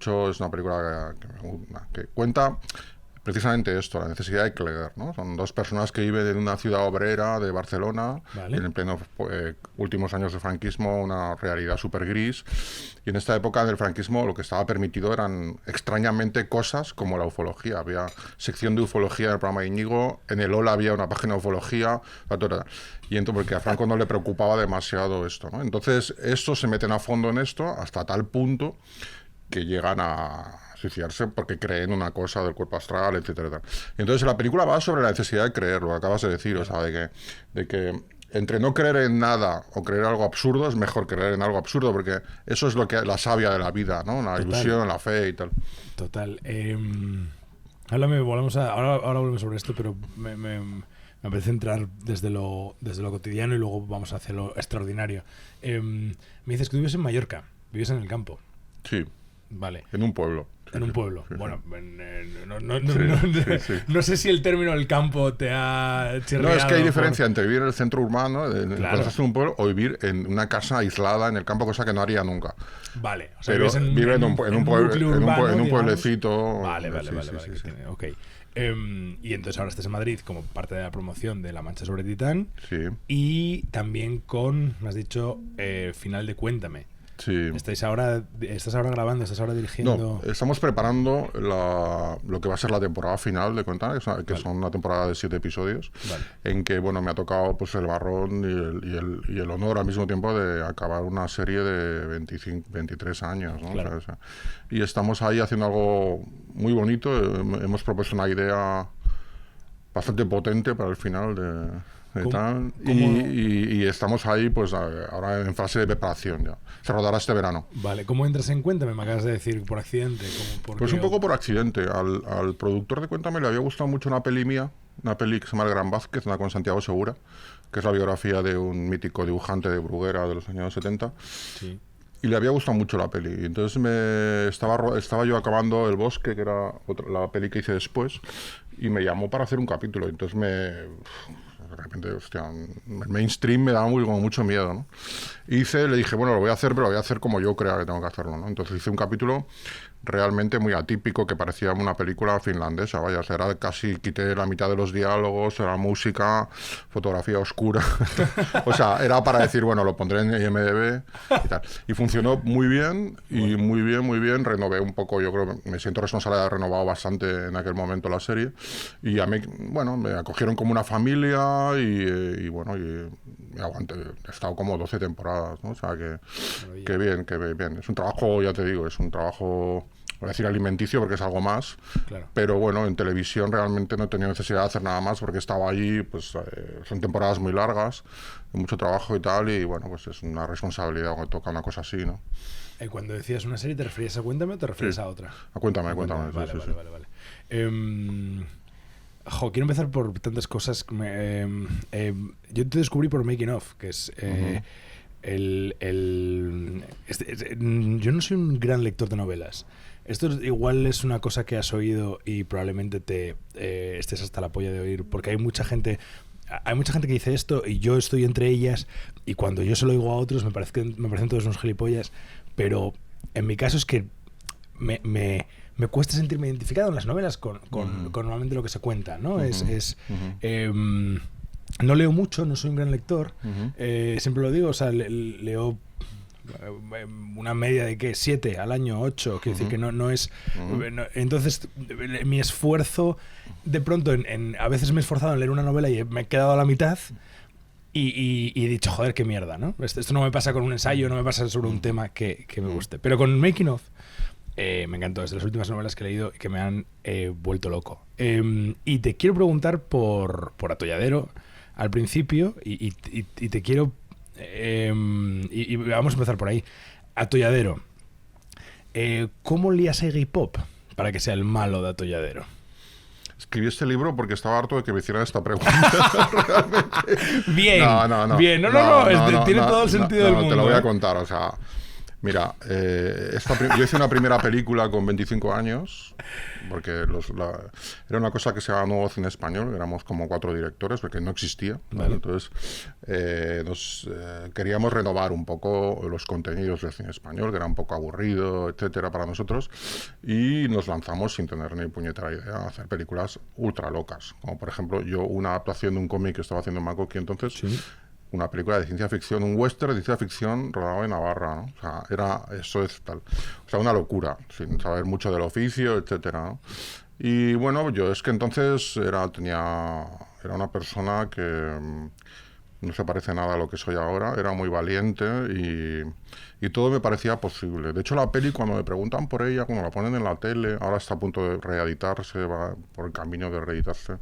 mucho. Es una película que cuenta precisamente esto, la necesidad de Clegar, ¿no? Son dos personas que viven en una ciudad obrera de Barcelona, Vale. en pleno últimos años del franquismo, una realidad súper gris. Y en esta época del franquismo lo que estaba permitido eran extrañamente cosas como la ufología. Había sección de ufología en el programa de Íñigo, en el Hola había una página de ufología, y entonces, porque a Franco no le preocupaba demasiado esto, ¿no? Entonces, estos se meten a fondo en esto hasta tal punto que llegan a suicidarse porque creen una cosa del cuerpo astral, etcétera, etcétera. Y entonces la película va sobre la necesidad de creer, lo que acabas de decir, o sea, de que entre no creer en nada o creer algo absurdo es mejor creer en algo absurdo, porque eso es lo que la savia de la vida, ¿no? La ilusión, la fe y tal. Total. Ahora volvemos sobre esto, pero me parece entrar desde lo cotidiano y luego vamos hacia lo extraordinario. Me dices que tú vives en Mallorca, vives en el campo. Sí. Vale. En un pueblo. En un pueblo. Sí, bueno, sí. No sé si el término del campo te ha chirriado. No, es que hay diferencia entre vivir en el centro urbano, Claro. en un pueblo, o vivir en una casa aislada en el campo, cosa que no haría nunca. Vale. O sea, Pero vive en un pueblecito. Vale. Sí. Ok. Y entonces ahora estás en Madrid como parte de la promoción de La Mancha sobre Titán. Sí. Y también con, me has dicho, final de Cuéntame. Sí. ¿Estás ahora grabando? ¿Estás ahora dirigiendo? No, estamos preparando lo que va a ser la temporada final de Cuéntame, que son una temporada de 7 episodios, en que me ha tocado pues el barrón y el honor al mismo tiempo de acabar una serie de 23 años, ¿no? Claro. O sea, y estamos ahí haciendo algo muy bonito. Hemos propuesto una idea bastante potente para el final de tal, y estamos ahí pues ahora en fase de preparación ya. Se rodará este verano. Vale, ¿cómo entras en Cuéntame? Me acabas de decir por accidente. Pues un poco por accidente. Al productor de Cuéntame le había gustado mucho una peli mía, una peli que se llama El Gran Vázquez, una con Santiago Segura, que es la biografía de un mítico dibujante de Bruguera de los años 70. Sí. Y le había gustado mucho la peli. Entonces estaba yo acabando El Bosque, que era la peli que hice después, y me llamó para hacer un capítulo. Entonces de repente, hostia, el mainstream me daba mucho miedo, ¿no? Le dije, bueno, lo voy a hacer, pero lo voy a hacer como yo crea que tengo que hacerlo, ¿no? Entonces hice un capítulo realmente muy atípico, que parecía una película finlandesa, vaya, o sea, quité la mitad de los diálogos, era música, fotografía oscura, o sea, era para decir, bueno, lo pondré en IMDb y tal. Y funcionó muy bien, muy bien, renové un poco, yo creo que me siento responsable de haber renovado bastante en aquel momento la serie, y a mí, me acogieron como una familia, y me aguanté, he estado como 12 temporadas, ¿no? O sea, que bien. Es un trabajo, ya te digo, es un trabajo, voy a decir alimenticio porque es algo más, claro. Pero bueno, en televisión realmente no he tenido necesidad de hacer nada más porque estaba allí, pues son temporadas muy largas, mucho trabajo y tal, y bueno, pues es una responsabilidad cuando toca una cosa así, ¿no? Cuando decías una serie, ¿te referías a Cuéntame o te referías a otra? Cuéntame. Vale. Quiero empezar por tantas cosas. Yo te descubrí por Making Of, que es yo no soy un gran lector de novelas. Esto igual es una cosa que has oído y probablemente estés hasta la polla de oír, porque hay mucha gente que dice esto y yo estoy entre ellas, y cuando yo se lo digo a otros me parecen todos unos gilipollas, pero en mi caso es que me cuesta sentirme identificado en las novelas con normalmente lo que se cuenta, ¿no? No leo mucho, no soy un gran lector, siempre lo digo, o sea, leo una media de 7 al año, 8, quiero decir que no es... Entonces, mi esfuerzo, de pronto, a veces me he esforzado en leer una novela y me he quedado a la mitad y he dicho, joder, qué mierda, ¿no? Esto no me pasa con un ensayo, no me pasa sobre un tema que me guste. Pero con Making Of, me encantó, es de las últimas novelas que he leído y que me han vuelto loco. Y te quiero preguntar por Atolladero al principio y te quiero... y vamos a empezar por ahí. Atolladero. ¿Cómo lías a Iggy Pop para que sea el malo de Atolladero? Escribí este libro porque estaba harto de que me hicieran esta pregunta. Realmente. Bien. No. Bien. No. Tiene todo el sentido del mundo. Te lo voy a contar. O sea, Mira, yo hice una primera película con 25 años, porque era una cosa que se llama Nuevo Cine Español, éramos como 4 directores, porque no existía, ¿vale? Vale. Entonces queríamos renovar un poco los contenidos del cine español, que era un poco aburrido, etcétera, para nosotros, y nos lanzamos sin tener ni puñetera idea a hacer películas ultra locas, como por ejemplo yo una adaptación de un cómic que estaba haciendo Makoki entonces. Sí. Una película de ciencia ficción, un western de ciencia ficción rodado en Navarra, ¿no? O sea, eso es tal. O sea, una locura, sin saber mucho del oficio, etcétera, ¿no? Y bueno, yo es que entonces era una persona que no se parece nada a lo que soy ahora, era muy valiente y todo me parecía posible. De hecho, la peli, cuando me preguntan por ella, cuando la ponen en la tele, ahora está a punto de reeditarse, va por el camino de reeditarse.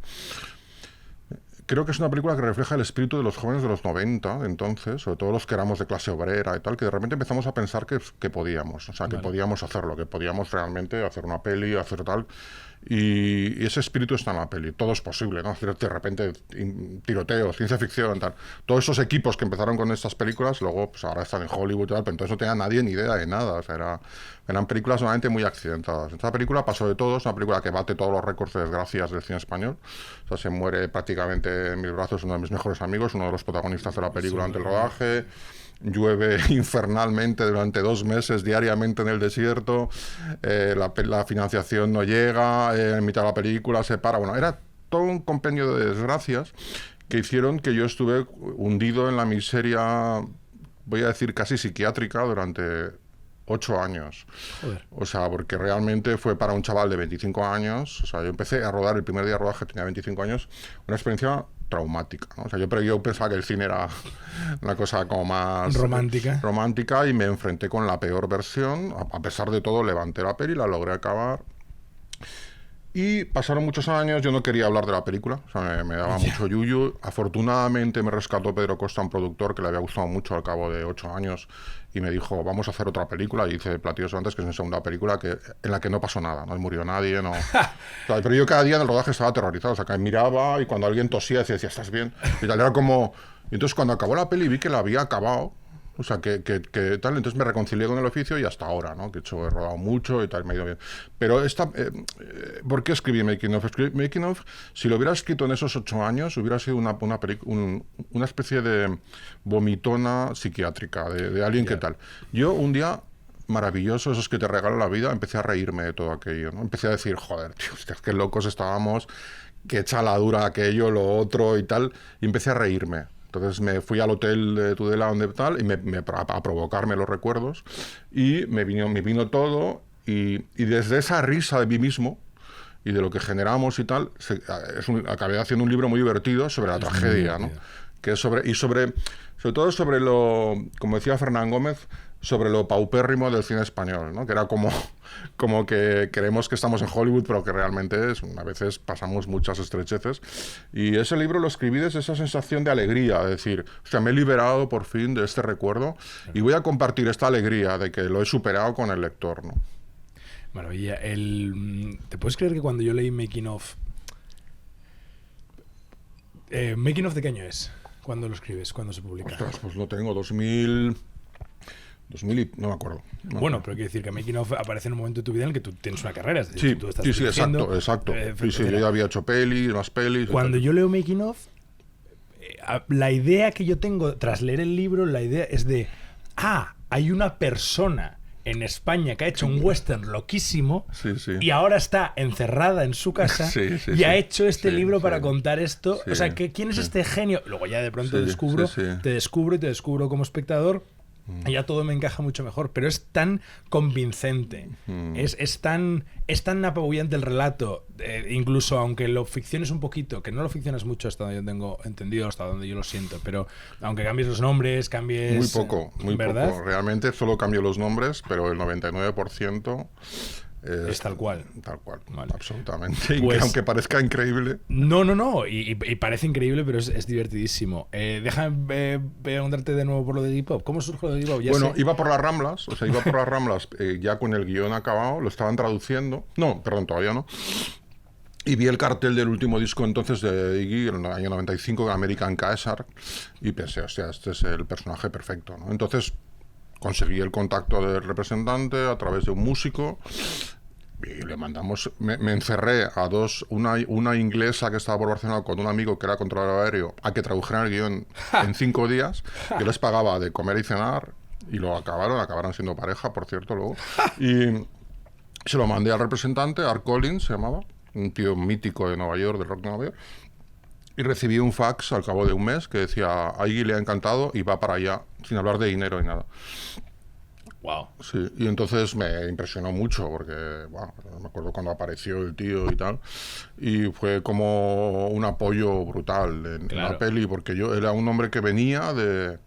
Creo que es una película que refleja el espíritu de los jóvenes de los 90, entonces, sobre todo los que éramos de clase obrera y tal, que de repente empezamos a pensar que podíamos, o sea, que podíamos hacerlo, que podíamos realmente hacer una peli, hacer tal, y ese espíritu está en la peli. Todo es posible, ¿no? Hacer de repente tiroteo, ciencia ficción, tal. Todos esos equipos que empezaron con estas películas, luego pues ahora están en Hollywood y tal, pero entonces no tenía nadie ni idea de nada, o sea, eran películas normalmente muy accidentadas. Esta película pasó de todo, es una película que bate todos los récords de desgracias del cine español. O sea, se muere prácticamente en mis brazos uno de mis mejores amigos, uno de los protagonistas de la película durante el rodaje. Llueve infernalmente durante 2 meses diariamente en el desierto, la financiación no llega, en mitad de la película se para. Bueno, era todo un compendio de desgracias que hicieron que yo estuve hundido en la miseria, voy a decir casi psiquiátrica, durante 8 años. Joder. O sea, porque realmente fue para un chaval de 25 años. O sea, yo empecé a rodar el primer día de rodaje, tenía 25 años, una experiencia traumática, ¿no? O sea, yo pensaba que el cine era una cosa como más romántica y me enfrenté con la peor versión. A pesar de todo, levanté la peli, la logré acabar. Y pasaron muchos años, yo no quería hablar de la película, o sea, me daba mucho yuyu. Afortunadamente me rescató Pedro Costa, un productor que le había gustado mucho al cabo de 8 años, y me dijo, vamos a hacer otra película. Y hice Platillos Antes, que es una segunda película en la que no pasó nada, no murió nadie, no. O sea, pero yo cada día en el rodaje estaba aterrorizado, o sea, que miraba y cuando alguien tosía decía, ¿estás bien? Y tal, era como... Y entonces cuando acabó la peli vi que la había acabado. O sea, que tal, entonces me reconcilié con el oficio y hasta ahora, ¿no? Que he rodado mucho y tal, me ha ido bien. Pero ¿por qué escribí Making of? Escribí Making of, si lo hubiera escrito en esos 8 años, hubiera sido una especie de vomitona psiquiátrica de alguien que tal. Yo un día maravilloso, esos que te regala la vida, empecé a reírme de todo aquello, ¿no? Empecé a decir, joder, tío, qué locos estábamos, qué chaladura aquello, lo otro y tal, y empecé a reírme. Entonces me fui al hotel de Tudela donde tal y a provocarme los recuerdos y me vino todo y desde esa risa de mí mismo y de lo que generamos y tal, acabé haciendo un libro muy divertido sobre la tragedia, ¿no? Que es sobre todo sobre lo, como decía Fernán Gómez, sobre lo paupérrimo del cine español, ¿no? Que era como que creemos que estamos en Hollywood, pero que realmente a veces pasamos muchas estrecheces. Y ese libro lo escribí desde esa sensación de alegría, es decir, o sea, me he liberado por fin de este recuerdo y voy a compartir esta alegría de que lo he superado con el lector, ¿no? Maravilla. ¿Te puedes creer que cuando yo leí Making of... ¿Making of de qué año es? ¿Cuándo lo escribes? ¿Cuándo se publica? Ostras, pues lo tengo, 2000 y no me acuerdo. No, bueno, pero quiero decir que Making of aparece en un momento de tu vida en el que tú tienes una carrera. Es decir, sí, tú estás sí, exacto. Sí, yo ya había hecho más pelis. Cuando yo leo Making of, la idea que yo tengo tras leer el libro, la idea es de, hay una persona en España que ha hecho un western loquísimo y ahora está encerrada en su casa y ha hecho este libro para contar esto. O sea, ¿quién es este genio? Luego ya de pronto te descubro como espectador. Y ya todo me encaja mucho mejor, pero es tan convincente, es tan apabullante el relato, incluso aunque lo ficciones un poquito, que no lo ficcionas mucho hasta donde yo tengo entendido, hasta donde yo lo siento, pero aunque cambies los nombres, cambies... Muy poco, ¿verdad? Realmente solo cambio los nombres, pero el 99%... Es tal cual. Tal cual, vale. Absolutamente. Pues, aunque parezca increíble. No. Y parece increíble, pero es divertidísimo. Déjame preguntarte de nuevo por lo de Hip Hop. ¿Cómo surgió lo de Hip Hop? Iba por las Ramblas, ya con el guión acabado, lo estaban traduciendo. No, perdón, todavía no. Y vi el cartel del último disco entonces de Iggy, en el año 95, de American Caesar, y pensé, hostia, este es el personaje perfecto, ¿no? Entonces... conseguí el contacto del representante a través de un músico y le mandamos, me encerré a una inglesa que estaba por Barcelona con un amigo que era controlador aéreo, a que tradujeran el guión en 5 días. Yo les pagaba de comer y cenar y lo acabaron siendo pareja, por cierto, luego. Y se lo mandé al representante, Art Collins se llamaba, un tío mítico de Nueva York, del rock de Nueva York, y recibí un fax al cabo de un mes que decía, a Iggy le ha encantado y va para allá, sin hablar de dinero ni nada. Wow. Sí, y entonces me impresionó mucho porque, bueno, me acuerdo cuando apareció el tío y tal, y fue como un apoyo brutal en la peli, porque yo era un hombre que venía de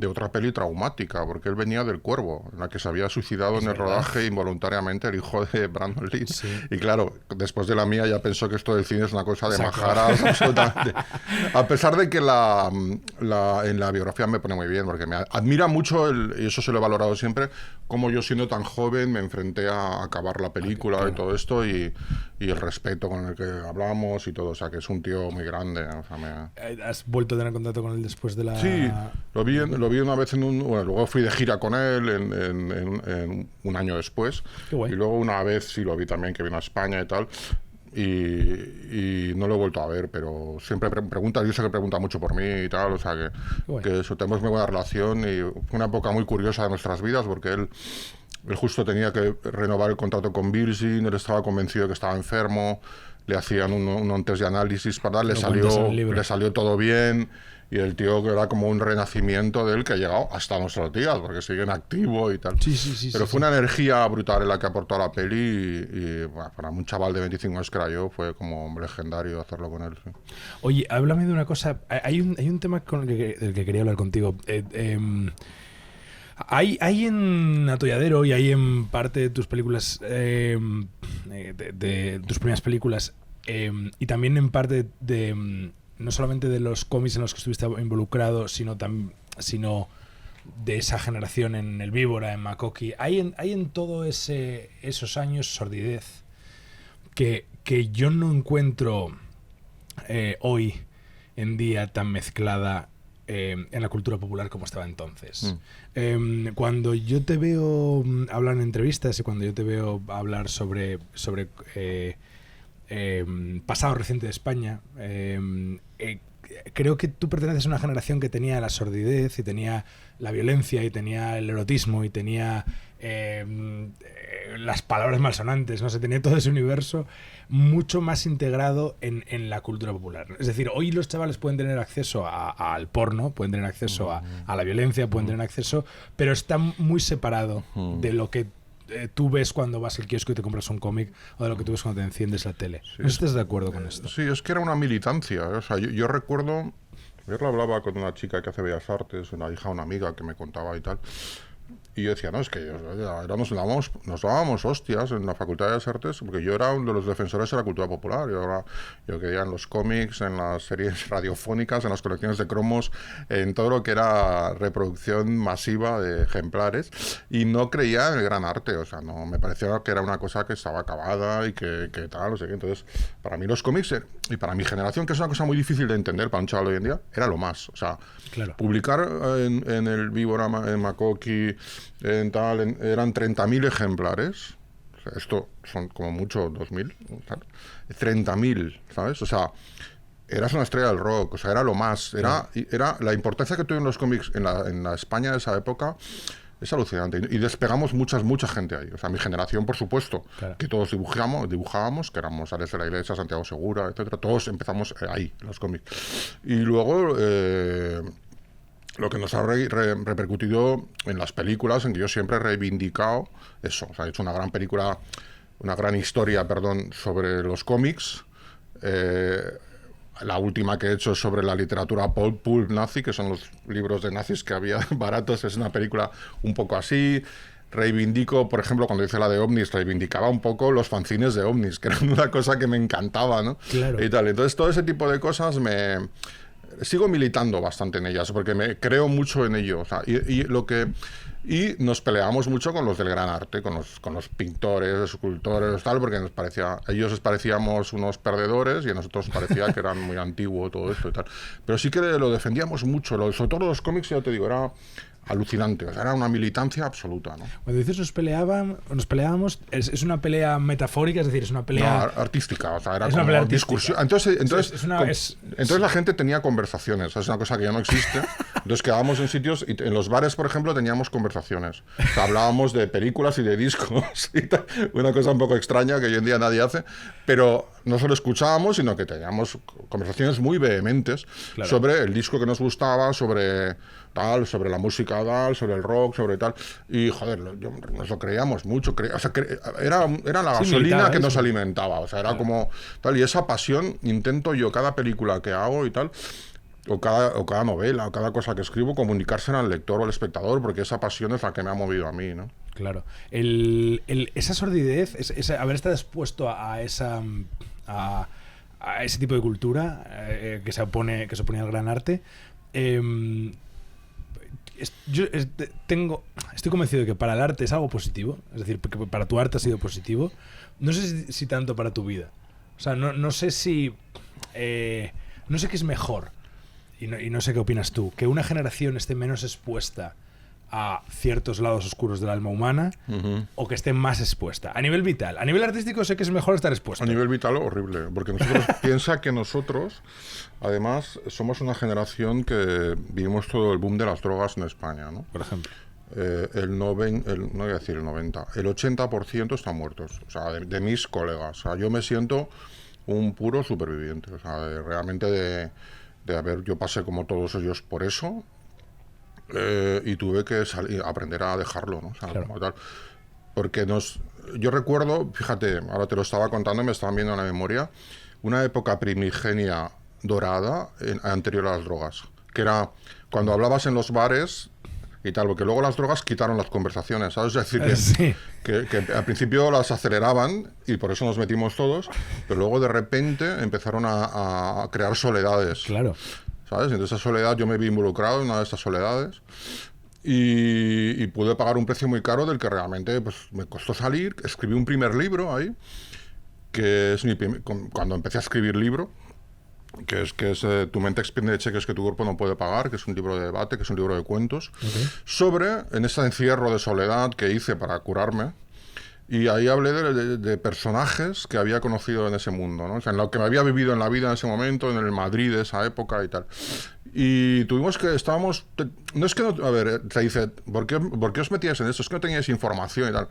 otra peli traumática, porque él venía del Cuervo, en la que se había suicidado en el rodaje involuntariamente el hijo de Brandon Lee. Sí. Y claro, después de la mía ya pensó que esto del cine es una cosa de majaras, absolutamente. A pesar de que en la biografía me pone muy bien, porque me admira mucho, y eso se lo he valorado siempre, cómo yo siendo tan joven me enfrenté a acabar la película y todo esto, y el respeto con el que hablamos y todo, o sea, que es un tío muy grande. O sea, ¿Has vuelto a tener contacto con él después de la...? Sí, lo vi una vez bueno, luego fui de gira con él en un año después. Qué guay. Y luego una vez sí lo vi también, que vino a España y tal. Y no lo he vuelto a ver, pero siempre pregunta, yo sé que pregunta mucho por mí y tal, o sea que eso, tenemos muy buena relación y fue una época muy curiosa de nuestras vidas porque él justo tenía que renovar el contrato con Virgin, él estaba convencido de que estaba enfermo, le hacían un test de análisis para le salió todo bien. Y el tío que era como un renacimiento de él que ha llegado hasta nuestros días, porque sigue en activo y tal. Sí, pero fue una energía brutal en la que aportó a la peli y bueno, para un chaval de 25 años que era yo, fue como legendario hacerlo con él. Sí. Oye, háblame de una cosa. Hay un tema del que quería hablar contigo. Hay en Atolladero y hay en parte de tus películas, de tus primeras películas, y también en parte de... no solamente de los cómics en los que estuviste involucrado, sino de esa generación en El Víbora, en Makoki. Hay en todo esos años sordidez que yo no encuentro hoy en día tan mezclada en la cultura popular como estaba entonces. Cuando yo te veo hablar en entrevistas y cuando yo te veo hablar sobre pasado reciente de España, creo que tú perteneces a una generación que tenía la sordidez y tenía la violencia y tenía el erotismo y tenía las palabras malsonantes, no sé, tenía todo ese universo mucho más integrado en la cultura popular. Es decir, hoy los chavales pueden tener acceso al porno, pueden tener acceso a la violencia, pueden tener acceso, pero está muy separado de lo que tú ves cuando vas al kiosco y te compras un cómic o de lo que tú ves cuando te enciendes la tele. Sí, ¿no estás de acuerdo con esto? Sí, es que era una militancia. O sea, yo recuerdo, ayer hablaba con una chica que hace Bellas Artes, una hija, una amiga que me contaba y tal. Y yo decía, no, es que nos dábamos hostias en la Facultad de Bellas Artes, porque yo era uno de los defensores de la cultura popular. Yo creía en los cómics, en las series radiofónicas, en las colecciones de cromos, en todo lo que era reproducción masiva de ejemplares, y no creía en el gran arte. O sea, no me parecía que era una cosa que estaba acabada y que tal, no sé qué. Entonces, para mí los cómics, y para mi generación, que es una cosa muy difícil de entender para un chaval hoy en día, era lo más. O sea, publicar en El Víbora, en Makoki, eran 30.000 ejemplares. O sea, esto son como mucho 2.000, ¿sabes? 30.000, ¿sabes? O sea, eras una estrella del rock, o sea, era lo más. Era la importancia que tuvieron los cómics en la España de esa época. Es alucinante. Y despegamos mucha gente ahí. O sea, mi generación, por supuesto, que todos dibujábamos, que éramos Alex de la Iglesia, Santiago Segura, etcétera. Todos empezamos ahí, en los cómics. Y luego... lo que nos ha repercutido en las películas, en que yo siempre he reivindicado eso. O sea, he hecho una gran película, una gran historia, sobre los cómics. La última que he hecho es sobre la literatura pulp nazi, que son los libros de nazis que había baratos. Es una película un poco así. Reivindico, por ejemplo, cuando hice la de OVNIs, reivindicaba un poco los fanzines de OVNIs, que eran una cosa que me encantaba, ¿no? Claro. Y tal. Entonces, todo ese tipo de cosas sigo militando bastante en ellas, porque me creo mucho en ello. O sea, y nos peleamos mucho con los del gran arte, con los pintores, escultores, tal, porque a ellos les parecíamos unos perdedores y a nosotros nos parecía que eran muy antiguo todo esto y tal. Pero sí que lo defendíamos mucho, sobre todo los cómics, ya te digo, alucinante. O sea, era una militancia absoluta, ¿no? Cuando dices nos peleábamos, es una pelea metafórica, es decir, es una pelea... No, artística, o sea, era es una como pelea discusión. artística. Entonces la gente tenía conversaciones, es una cosa que ya no existe. Entonces quedábamos en sitios, y en los bares, por ejemplo, teníamos conversaciones. O sea, hablábamos de películas y de discos y tal. Una cosa un poco extraña que hoy en día nadie hace, pero no solo escuchábamos, sino que teníamos conversaciones muy vehementes sobre el disco que nos gustaba, sobre tal, sobre la música tal, sobre el rock, sobre tal. Y, joder, nos lo creíamos mucho. O sea, era la gasolina que nos alimentaba. O sea, era como tal. Y esa pasión, intento yo, cada película que hago y tal, o cada novela, o cada cosa que escribo, comunicársela al lector o al espectador, porque esa pasión es la que me ha movido a mí, ¿no? Claro. Esa sordidez, haber estado expuesto a esa... A ese tipo de cultura que se opone al gran arte. Estoy convencido de que para el arte es algo positivo, es decir, que para tu arte ha sido positivo. No sé si tanto para tu vida. O sea, no sé si... no sé qué es mejor, y no sé qué opinas tú, que una generación esté menos expuesta a ciertos lados oscuros del alma humana, o que esté más expuesta. A nivel vital. A nivel artístico sé que es mejor estar expuesto. A nivel vital, horrible. Porque piensa que nosotros, además, somos una generación que vivimos todo el boom de las drogas en España, ¿no? Por ejemplo. No voy a decir el 90, el 80% están muertos. O sea, de mis colegas. O sea, yo me siento un puro superviviente. O sea, realmente yo pasé como todos ellos por eso. Y tuve que aprender a dejarlo, ¿no? O sea, claro. como tal. Porque yo recuerdo, fíjate, ahora te lo estaba contando, me estaban viendo en la memoria, una época primigenia dorada anterior a las drogas, que era cuando hablabas en los bares y tal, porque luego las drogas quitaron las conversaciones, ¿sabes? Es decir, que al principio las aceleraban y por eso nos metimos todos, pero luego de repente empezaron a crear soledades. Claro. ¿Sabes? Entonces esa soledad, yo me vi involucrado en una de estas soledades y pude pagar un precio muy caro del que realmente pues, me costó salir. Escribí un primer libro ahí, que es cuando empecé a escribir libro, que es Tu mente expende cheques que tu cuerpo no puede pagar, que es un libro de debate, que es un libro de cuentos, en ese encierro de soledad que hice para curarme. Y ahí hablé de personajes que había conocido en ese mundo, ¿no? O sea, en lo que me había vivido en la vida en ese momento, en el Madrid de esa época y tal. Y no es que no... A ver, te dice, ¿por qué os metíais en eso? Es que no teníais información y tal.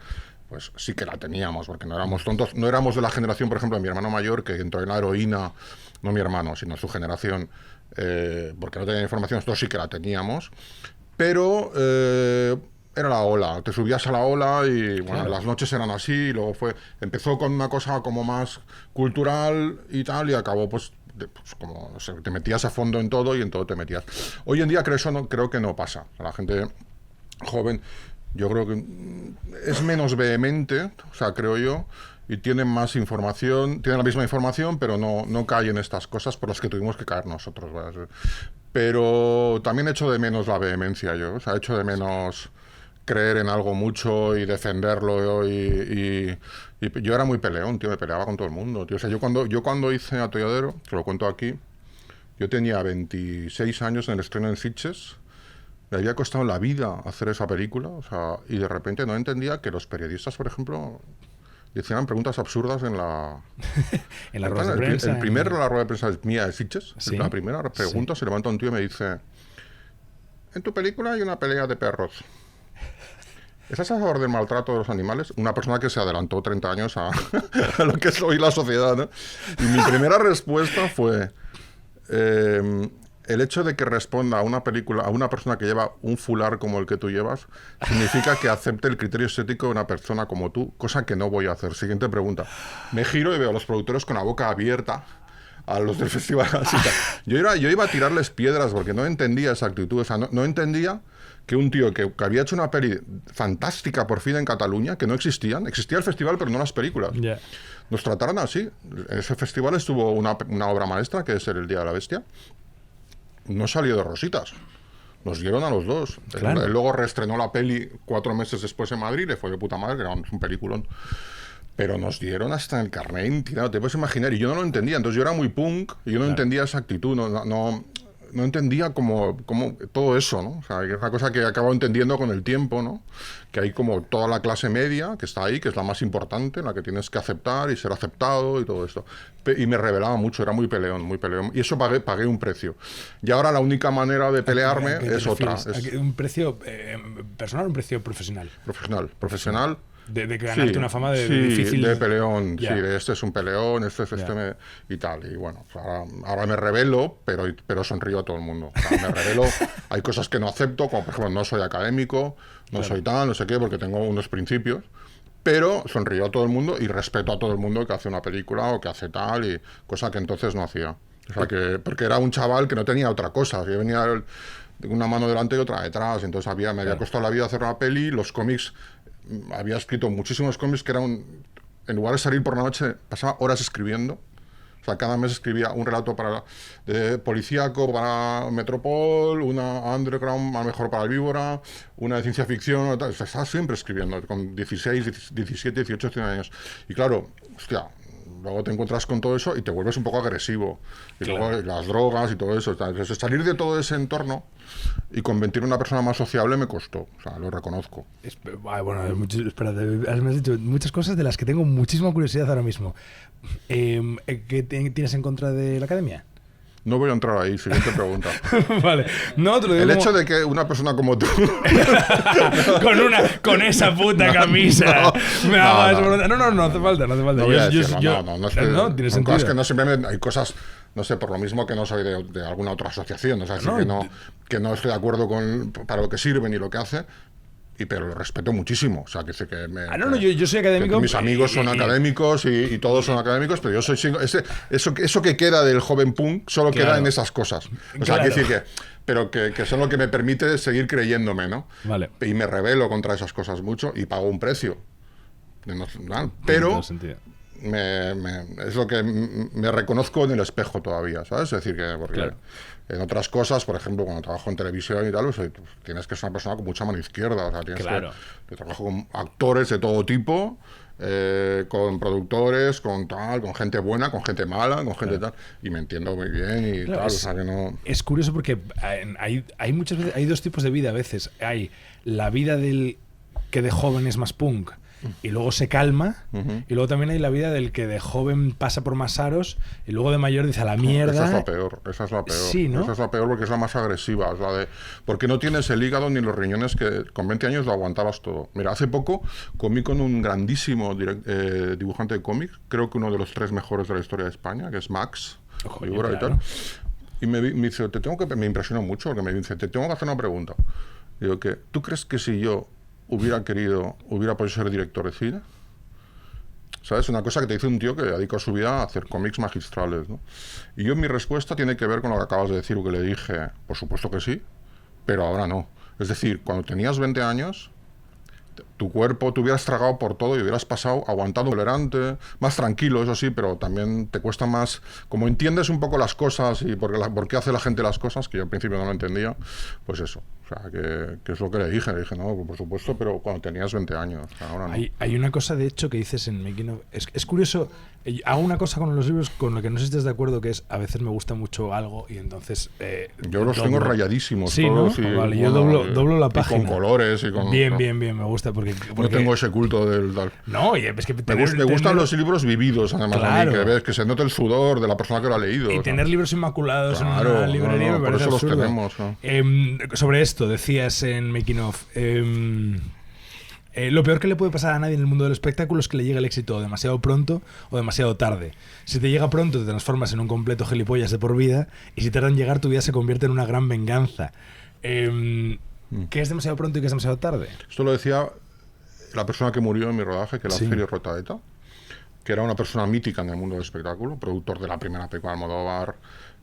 Pues sí que la teníamos, porque no éramos tontos. No éramos de la generación, por ejemplo, de mi hermano mayor, que entró en la heroína, no mi hermano, sino su generación, porque no tenía información. Nosotros sí que la teníamos. Pero... era la ola, te subías a la ola y bueno, claro. Las noches eran así, y luego empezó con una cosa como más cultural y tal, y acabó pues como, no sé, te metías a fondo en todo y en todo te metías. Hoy en día creo que no pasa. La gente joven, yo creo que es menos vehemente, o sea, creo yo, y tienen más información, tienen la misma información, pero no caen en estas cosas por las que tuvimos que caer nosotros, ¿verdad? Pero también echo de menos la vehemencia yo, o sea, echo de menos creer en algo mucho y defenderlo y yo era muy peleón, tío, me peleaba con todo el mundo, tío. O sea, yo cuando hice Atolladero, que lo cuento aquí, yo tenía 26 años en el estreno en Sitges, me había costado la vida hacer esa película, o sea, y de repente no entendía que los periodistas, por ejemplo, hicieran preguntas absurdas en la en la rueda de prensa. La rueda de prensa mía de Sitges, ¿sí? La primera pregunta se levanta un tío y me dice: en tu película hay una pelea de perros. ¿Estás a favor del maltrato de los animales? Una persona que se adelantó 30 años a lo que es hoy la sociedad, ¿no? Y mi primera respuesta fue: el hecho de que responda a una película, a una persona que lleva un fular como el que tú llevas, significa que acepte el criterio estético de una persona como tú, cosa que no voy a hacer. Siguiente pregunta. Me giro y veo a los productores con la boca abierta, a los del festival. Así que yo iba a tirarles piedras porque no entendía esa actitud. O sea, no entendía que un tío que había hecho una peli fantástica por fin en Cataluña, que no existía el festival pero no las películas, nos trataron así. En ese festival estuvo una obra maestra, que es El Día de la Bestia, no salió de rositas, nos dieron a los dos. Claro. Él luego reestrenó la peli 4 meses después en Madrid, le fue de puta madre, que era un peliculón, pero nos dieron hasta el carnet tirado, te puedes imaginar, y yo no lo entendía. Entonces yo era muy punk y yo no entendía esa actitud, no entendía como todo eso, ¿no? O sea, que es una cosa que acabo entendiendo con el tiempo, ¿no? Que hay como toda la clase media que está ahí, que es la más importante, la que tienes que aceptar y ser aceptado y todo esto. Y me rebelaba mucho, era muy peleón, muy peleón. Y eso pagué un precio. Y ahora la única manera de pelearme es otra. ¿Un precio personal o un precio profesional? Profesional. De ganarte una fama de difícil... de peleón, sí, de este es un peleón, y tal. Y bueno, ahora me rebelo, pero sonrío a todo el mundo. O sea, me rebelo, hay cosas que no acepto, como por ejemplo no soy académico, no soy tal, no sé qué, porque tengo unos principios, pero sonrío a todo el mundo y respeto a todo el mundo que hace una película o que hace tal, y cosa que entonces no hacía. O sea, porque era un chaval que no tenía otra cosa, yo venía una mano delante y otra detrás, entonces me había costado la vida hacer una peli, los cómics... Había escrito muchísimos cómics que en lugar de salir por la noche, pasaba horas escribiendo. O sea, cada mes escribía un relato de policíaco para Metropol, una underground, a lo mejor para el Víbora, una de ciencia ficción, tal. O sea, estaba siempre escribiendo, con 16, 17, 18, 19 años. Y claro, hostia, luego te encuentras con todo eso y te vuelves un poco agresivo. Y luego las drogas y todo eso. Entonces, salir de todo ese entorno y convertirme en una persona más sociable me costó, o sea, lo reconozco. Bueno, espérate, me has dicho muchas cosas de las que tengo muchísima curiosidad ahora mismo. ¿Qué tienes en contra de la academia? No voy a entrar ahí, siguiente pregunta. Vale. No, te lo digo el hecho de que una persona como tú... con esa puta camisa. No hace falta. No, tiene sentido. Es que no siempre hay cosas... No sé, por lo mismo que no soy de alguna otra asociación, o sea, que no estoy de acuerdo para lo que sirven y lo que hace, pero lo respeto muchísimo. O sea, que sé que yo soy académico. Mis amigos son académicos y todos son académicos, pero yo soy... Eso que queda del joven punk solo queda en esas cosas. O sea, quiero decir que son lo que me permite seguir creyéndome, ¿no? Vale. Y me rebelo contra esas cosas mucho y pago un precio. Pero... es lo que me reconozco en el espejo todavía, ¿sabes? Es decir, porque en otras cosas, por ejemplo, cuando trabajo en televisión y tal, pues, tienes que ser una persona con mucha mano izquierda, o sea, yo trabajo con actores de todo tipo, con productores, con gente buena, con gente mala, con gente tal, y me entiendo muy bien y tal, o sea que no... Es curioso porque hay muchas veces, hay dos tipos de vida a veces. Hay la vida que de joven es más punk, y luego se calma, y luego también hay la vida del que de joven pasa por más aros y luego de mayor dice a la mierda. Esa es la peor. Sí, ¿no? Esa es la peor porque es la más agresiva, es la de porque no tienes el hígado ni los riñones que con 20 años lo aguantabas todo. Mira, hace poco comí con un grandísimo dibujante de cómics, creo que uno de los 3 mejores de la historia de España, que es Max, claro. y tal. Y me dice, me impresionó mucho porque me dice, te tengo que hacer una pregunta. Digo, ¿tú crees que si yo hubiera podido ser director de cine? ¿Sabes? Una cosa que te dice un tío que dedicó su vida a hacer cómics magistrales, ¿no? Y mi respuesta tiene que ver con lo que acabas de decir, lo que le dije, por supuesto que sí, pero ahora no. Es decir, cuando tenías 20 años, tu cuerpo te hubieras tragado por todo y hubieras pasado aguantando, tolerante, más tranquilo, eso sí, pero también te cuesta más, como entiendes un poco las cosas y por qué hace la gente las cosas, que yo al principio no lo entendía, pues eso. O sea, que es lo que le dije, no, por supuesto, pero cuando tenías 20 años, ahora no. Hay una cosa, de hecho, que dices en Making of... Es curioso, hago una cosa con los libros con la que no sé si estás de acuerdo, que es, a veces me gusta mucho algo y entonces... yo los tengo rayadísimos sí, todos. ¿no? Vale, yo doblo la página. Y con colores y con... Bien, me gusta porque... No tengo ese culto del... No, es que... Me gustan los libros vividos, además, claro. a mí, que ves que se note el sudor de la persona que lo ha leído. Y tener libros inmaculados en una librería me parece por eso absurdo. los tenemos, ¿no? Sobre esto, decías en Making of, lo peor que le puede pasar a nadie en el mundo del espectáculo es que le llegue el éxito demasiado pronto o demasiado tarde. Si te llega pronto te transformas en un completo gilipollas de por vida, y si tarda en llegar tu vida se convierte en una gran venganza. ¿Qué es demasiado pronto y qué es demasiado tarde? Esto lo decía la persona que murió en mi rodaje, que era Sergio Rotaeta, que era una persona mítica en el mundo del espectáculo, productor de la primera película de Almodóvar,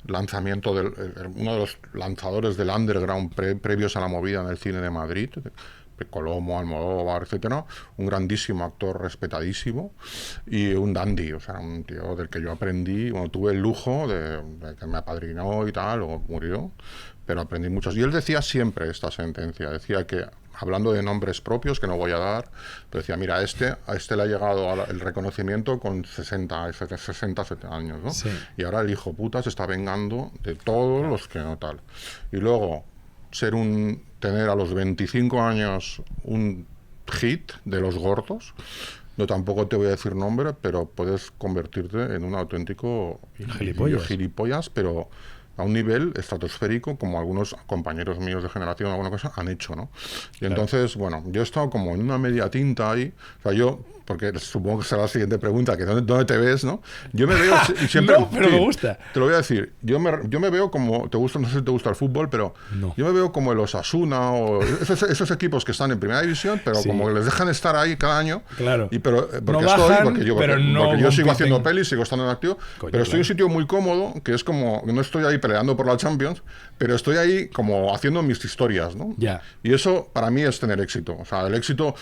lanzamiento uno de los lanzadores del underground previos a la movida en el cine de Madrid, Colomo, Almodóvar, etcétera, un grandísimo actor respetadísimo y un dandy, o sea, un tío del que yo aprendí, tuve el lujo de que me apadrinó y tal, o murió, pero aprendí muchos. Y él decía siempre esta sentencia, decía que hablando de nombres propios que no voy a dar, pero decía, mira, a este le ha llegado el reconocimiento con 60 años, ¿no? Sí. Y ahora el hijo puta se está vengando de todos los que no tal. Y luego, tener a los 25 años un hit de los gordos, no tampoco te voy a decir nombre, pero puedes convertirte en un auténtico gilipollas, pero a un nivel estratosférico, como algunos compañeros míos de generación o alguna cosa han hecho, ¿no? Y entonces, bueno, yo he estado como en una media tinta ahí, o sea, porque supongo que será la siguiente pregunta, que ¿dónde te ves, no? Yo me veo y siempre... No, pero me gusta. Te lo voy a decir, yo me veo como, no sé si te gusta el fútbol, pero yo me veo como el Osasuna o esos equipos que están en primera división, pero como que les dejan estar ahí cada año. Claro. Porque yo sigo haciendo pelis, sigo estando en activo, pero estoy en un sitio muy cómodo, que es como, no estoy ahí peleando por la Champions, pero estoy ahí como haciendo mis historias, ¿no? Ya. Y eso para mí es tener éxito. O sea, el éxito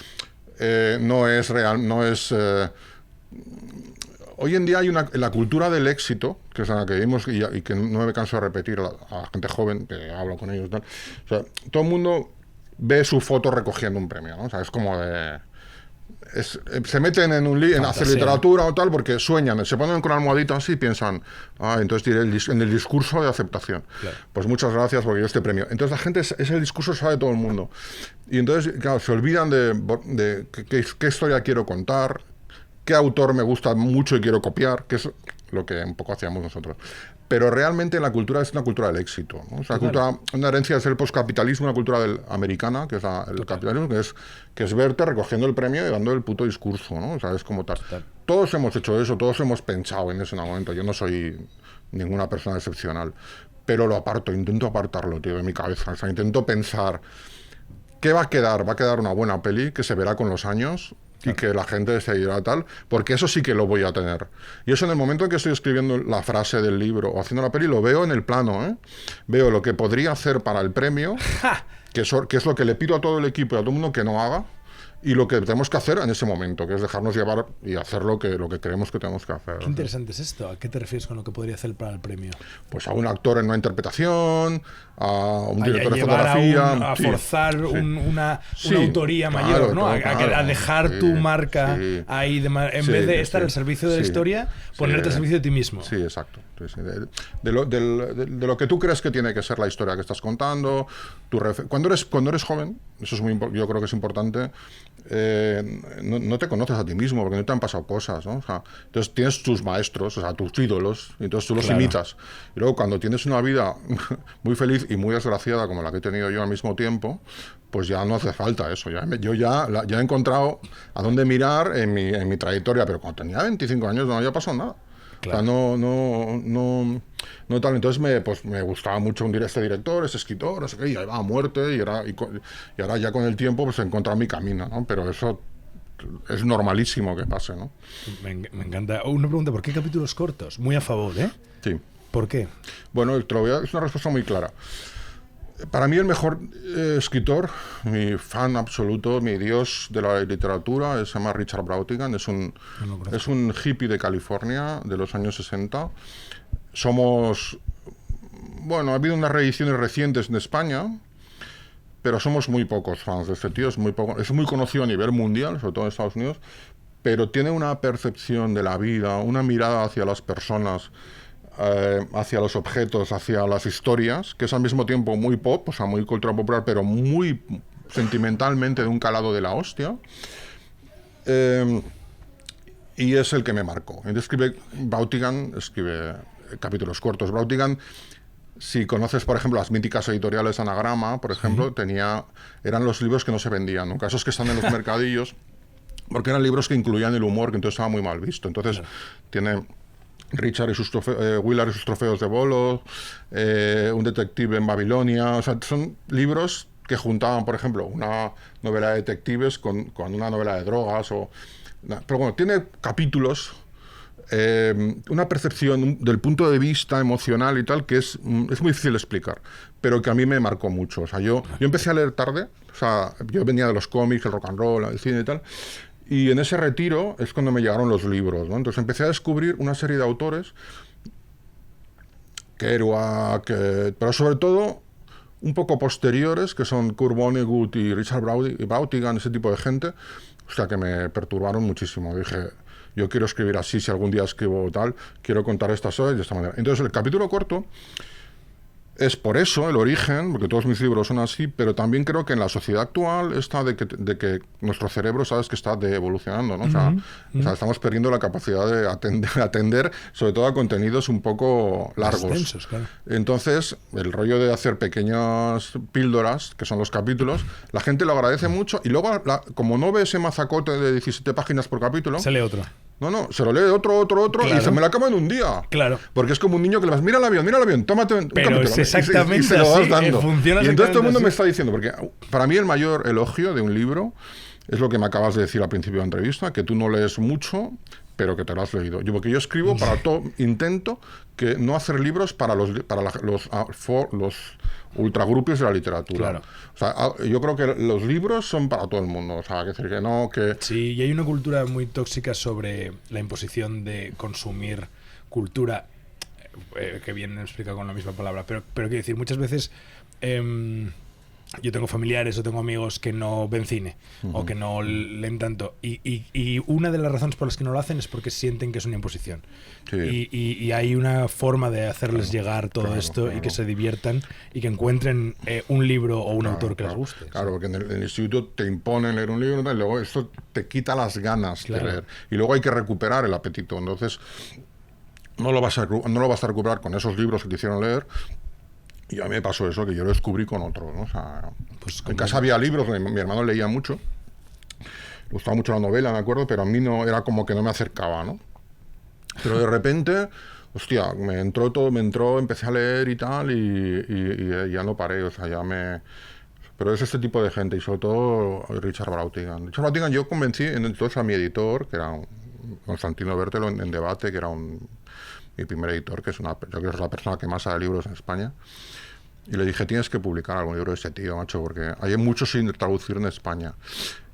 no es real, no es... hoy en día hay la cultura del éxito, que es la que vimos y que no me canso de repetir a la gente joven, que hablo con ellos, tal. O sea, todo el mundo ve su foto recogiendo un premio, ¿no? O sea, es como de... se meten en hacer literatura o tal porque sueñan, se ponen con la almohadita así y piensan, entonces diré en el discurso de aceptación. Claro. Pues muchas gracias porque yo este premio. Entonces la gente, ese discurso sabe todo el mundo. Y entonces, claro, se olvidan de qué historia quiero contar, qué autor me gusta mucho y quiero copiar, que es lo que un poco hacíamos nosotros. Pero realmente la cultura es una cultura del éxito, ¿no? O sea, una herencia es el postcapitalismo, una cultura americana, que es el capitalismo, que es verte recogiendo el premio y dando el puto discurso, ¿no? O sea, es como tal. Todos hemos hecho eso, todos hemos pensado en ese momento. Yo no soy ninguna persona excepcional, pero intento apartarlo, tío, de mi cabeza. O sea, intento pensar, ¿qué va a quedar? Va a quedar una buena peli que se verá con los años y que la gente se dirá tal, porque eso sí que lo voy a tener. Y eso en el momento en que estoy escribiendo la frase del libro o haciendo la peli, lo veo en el plano, ¿eh? Veo lo que podría hacer para el premio, que es lo que le pido a todo el equipo y a todo el mundo que no haga, y lo que tenemos que hacer en ese momento, que es dejarnos llevar y hacer lo que creemos que tenemos que hacer. Qué interesante es esto. ¿A qué te refieres con lo que podría hacer para el premio? Pues a un actor en una interpretación, a un director de fotografía. A forzar una autoría mayor, ¿no? A dejar tu marca ahí, en vez de estar al servicio de la historia, ponerte al servicio de ti mismo. Sí, exacto. De lo que tú crees que tiene que ser la historia que estás contando. Cuando eres joven, eso es yo creo que es importante, no te conoces a ti mismo porque no te han pasado cosas, ¿no? O sea, entonces tienes tus maestros, o sea, tus ídolos, y entonces tú los imitas. Y luego cuando tienes una vida muy feliz y muy desgraciada como la que he tenido yo al mismo tiempo, pues ya no hace falta eso. Yo ya he encontrado a dónde mirar en mi trayectoria, pero cuando tenía 25 años no había pasado nada. Claro. O sea, no tal. Entonces me gustaba mucho este director, ese escritor, no sé qué, y ahí va a muerte, y ahora ya con el tiempo pues he encontrado mi camino, ¿no? Pero eso es normalísimo que pase, ¿no? Me encanta. Una pregunta, ¿por qué capítulos cortos? Muy a favor, ¿eh? Sí. ¿Por qué? Bueno, es una respuesta muy clara. Para mí el mejor escritor, mi fan absoluto, mi dios de la literatura, se llama Richard Brautigan, es un hippie de California de los años 60. Ha habido unas reediciones recientes en España, pero somos muy pocos fans de este tío, es muy conocido a nivel mundial, sobre todo en Estados Unidos, pero tiene una percepción de la vida, una mirada hacia las personas, hacia los objetos, hacia las historias, que es al mismo tiempo muy pop, o sea, muy cultura popular, pero muy sentimentalmente de un calado de la hostia. Y es el que me marcó. Entonces Brautigan escribe capítulos cortos. Brautigan, si conoces, por ejemplo, las míticas editoriales Anagrama, por ejemplo, eran los libros que no se vendían, nunca esos que están en los mercadillos, porque eran libros que incluían el humor, que entonces estaba muy mal visto. Entonces, tiene Richard y Willard y sus trofeos de bolos, un detective en Babilonia, o sea, son libros que juntaban, por ejemplo, una novela de detectives con una novela de drogas, pero bueno, tiene capítulos, una percepción del punto de vista emocional y tal, que es muy difícil de explicar, pero que a mí me marcó mucho. O sea, yo empecé a leer tarde, o sea, yo venía de los cómics, el rock and roll, el cine y tal, y en ese retiro es cuando me llegaron los libros, ¿no? Entonces empecé a descubrir una serie de autores, Kerouac, pero sobre todo un poco posteriores, que son Kurt Vonnegut y Richard Brautigan, ese tipo de gente, o sea, que me perturbaron muchísimo. Dije, yo quiero escribir así, si algún día escribo tal, quiero contar estas cosas de esta manera. Entonces, el capítulo corto es por eso el origen, porque todos mis libros son así, pero también creo que en la sociedad actual está de que nuestro cerebro, sabes, que está evolucionando, ¿no? O sea, estamos perdiendo la capacidad de atender, sobre todo a contenidos un poco largos. Extensos, claro. Entonces, el rollo de hacer pequeñas píldoras, que son los capítulos, la gente lo agradece mucho, y luego, como no ve ese mazacote de 17 páginas por capítulo... Se lee otro. No, se lo lee otro, claro. y se me lo acaba en un día. Claro. Porque es como un niño que le vas, mira el avión, tómate un Pero capítulo. Es exactamente y se lo vas así, dando. funciona Y entonces todo el mundo así. me está diciendo, porque para mí el mayor elogio de un libro es lo que me acabas de decir al principio de la entrevista, que tú no lees mucho, pero que te lo has leído. Porque yo escribo para todo, intento que no hacer libros para los ultragrupios de la literatura. Claro. O sea, yo creo que los libros son para todo el mundo. O sea, que decir que no, que... Sí, y hay una cultura muy tóxica sobre la imposición de consumir cultura, que bien explica con la misma palabra, pero quiero decir, muchas veces yo tengo familiares o tengo amigos que no ven cine o que no leen tanto, y una de las razones por las que no lo hacen es porque sienten que es una imposición. Sí. Y hay una forma de hacerles llegar todo esto y que se diviertan y que encuentren un libro o un autor que les guste. Claro, porque en el instituto te imponen leer un libro y luego esto te quita las ganas de leer. Y luego hay que recuperar el apetito. Entonces, no lo vas a recuperar con esos libros que te hicieron leer. Y a mí me pasó eso, que yo lo descubrí con otro, ¿no? O sea, pues en casa había libros, mi hermano leía mucho, le gustaba mucho la novela, me acuerdo, pero a mí no, era como que no me acercaba, ¿no? Pero de repente, hostia, me entró, empecé a leer y tal, y ya no paré, o sea, Pero es este tipo de gente, y sobre todo Richard Brautigan. Richard Brautigan yo convencí entonces a mi editor, que era Constantino Bertelo, en Debate, que era mi primer editor, que yo creo que es la persona que más sabe libros en España. Y le dije, tienes que publicar algún libro de ese tío, macho, porque hay muchos sin traducir en España.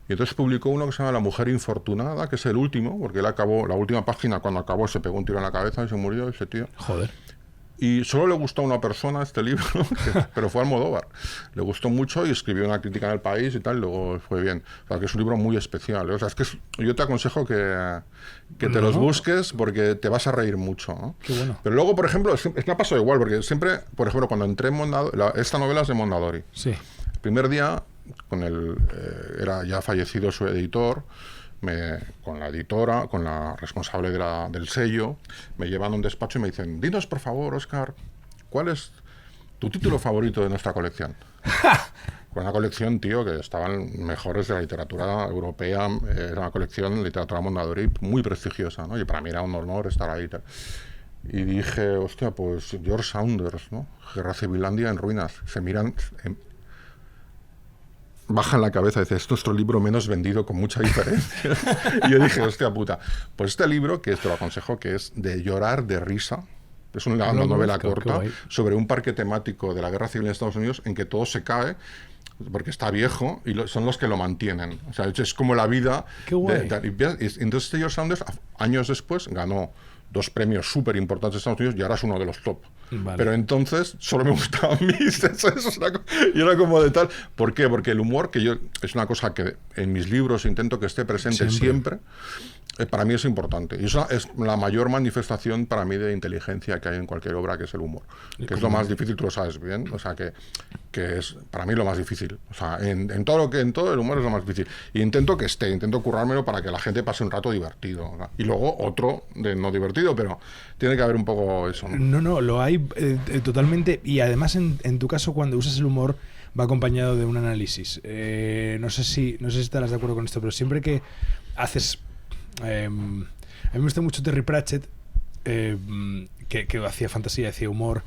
Y entonces publicó uno que se llama La mujer infortunada, que es el último, porque él acabó, la última página, cuando acabó, se pegó un tiro en la cabeza y se murió ese tío. Joder. Y solo le gustó a una persona este libro, pero fue Almodóvar. Le gustó mucho y escribió una crítica en El País y tal, y luego fue bien. O sea, que es un libro muy especial, ¿eh? O sea, es que yo te aconsejo que te los busques porque te vas a reír mucho, ¿no? Qué bueno. Pero luego, por ejemplo, es que me ha pasado igual, porque siempre, por ejemplo, cuando entré en esta novela es de Mondadori. Sí. El primer día, era ya fallecido su editor, con la editora, con la responsable del sello, me llevan a un despacho y me dicen, dinos por favor, Óscar, ¿cuál es tu título favorito de nuestra colección? Con una colección, tío, que estaban mejores de la literatura europea, era una colección de literatura Mondadori muy prestigiosa, ¿no? Y para mí era un honor estar ahí. Y dije, hostia, pues George Saunders, ¿no? Guerra Civilandia en ruinas. Se miran... bajan la cabeza y dicen, es nuestro libro menos vendido con mucha diferencia. Y yo dije, hostia puta, pues este libro, que te lo aconsejo, que es de llorar de risa, es una novela corta sobre un parque temático de la Guerra Civil en Estados Unidos en que todo se cae porque está viejo y son los que lo mantienen. O sea, es como la vida. Qué guay. Entonces George Saunders, años después, ganó 2 premios súper importantes de Estados Unidos y ahora es uno de los top. Vale. Pero entonces solo me gustaba a mí. Y era como de tal. ¿Por qué? Porque el humor, que es una cosa que en mis libros intento que esté presente siempre, para mí es importante. Y eso es la mayor manifestación para mí de inteligencia que hay en cualquier obra, que es el humor. Que es lo más difícil, tú lo sabes bien. O sea, que es para mí lo más difícil. O sea, en todo el humor es lo más difícil. Y intento currármelo para que la gente pase un rato divertido, ¿no? Y luego otro de no divertido, pero tiene que haber un poco eso, ¿no? No, lo hay totalmente. Y además, en tu caso, cuando usas el humor, va acompañado de un análisis. No sé si estarás de acuerdo con esto, pero siempre que haces... a mí me gusta mucho Terry Pratchett, que hacía fantasía, hacía humor,